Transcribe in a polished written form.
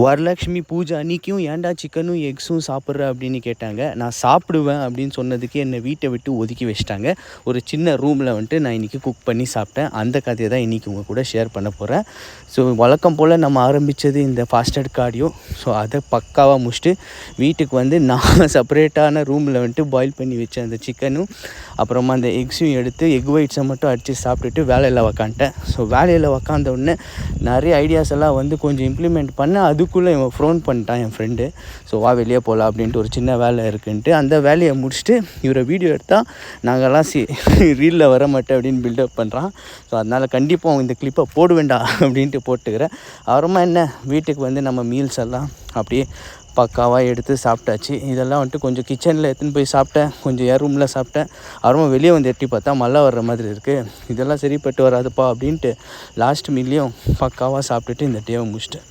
வரலக்ஷ்மி பூஜை அன்றைக்கும் ஏன்டா சிக்கனும் எக்ஸும் சாப்பிட்ற அப்படின்னு கேட்டாங்க. நான் சாப்பிடுவேன் அப்படின்னு சொன்னதுக்கு என்னை வீட்டை விட்டு ஒதுக்கி வச்சிட்டாங்க. ஒரு சின்ன ரூமில் வந்துட்டு நான் இன்றைக்கி குக் பண்ணி சாப்பிட்டேன். அந்த கதையை தான் இன்றைக்கி உங்கள் கூட ஷேர் பண்ண போகிறேன். ஸோ வழக்கம் போல் நம்ம ஆரம்பித்தது இந்த ஃபாஸ்டட் கார்டியோ. ஸோ அதை பக்காவாக முடிச்சுட்டு வீட்டுக்கு வந்து நான் செப்பரேட்டான ரூமில் வந்துட்டு பாயில் பண்ணி வச்சேன் அந்த சிக்கனும் அப்புறமா அந்த எக்ஸையும் எடுத்து எக் ஒயிட்ஸை மட்டும் அடித்து சாப்பிட்டுட்டு வேலையில் உக்காந்துட்டேன். ஸோ வேலையில் உக்காந்த உடனே நிறைய ஐடியாஸ் எல்லாம் வந்து கொஞ்சம் இம்ப்ளிமெண்ட் பண்ண அதுக்குள்ளே இவன் ஃபோன் பண்ணிட்டான் என் ஃப்ரெண்டு. ஸோ வா வெளியே போகலாம் அப்படின்ட்டு ஒரு சின்ன வேலை இருக்குன்ட்டு அந்த வேலையை முடிச்சுட்டு இவரை வீடியோ எடுத்தால் நாங்கள்லாம் ரீலில் வர மாட்டேன் அப்படின்னு பில்டப் பண்ணுறான். ஸோ அதனால் கண்டிப்பாக இந்த கிளிப்பை போட வேண்டாம் அப்படின்ட்டு போட்டுக்கிறேன். அப்புறமா என்ன வீட்டுக்கு வந்து நம்ம மீல்ஸ் எல்லாம் அப்படியே பக்காவாக எடுத்து சாப்பிட்டாச்சு. இதெல்லாம் வந்துட்டு கொஞ்சம் கிச்சனில் எடுத்துன்னு போய் சாப்பிட்டேன், கொஞ்சம் ஏர் ரூமில் சாப்பிட்டேன். அப்புறமா வெளியே வந்து எட்டி பார்த்தா மழை வர்ற மாதிரி இருக்குது. இதெல்லாம் சரிப்பட்டு வராதுப்பா அப்படின்ட்டு லாஸ்ட் மீல்லையும் பக்காவாக சாப்பிட்டுட்டு இந்த டேவை முடிச்சிட்டேன்.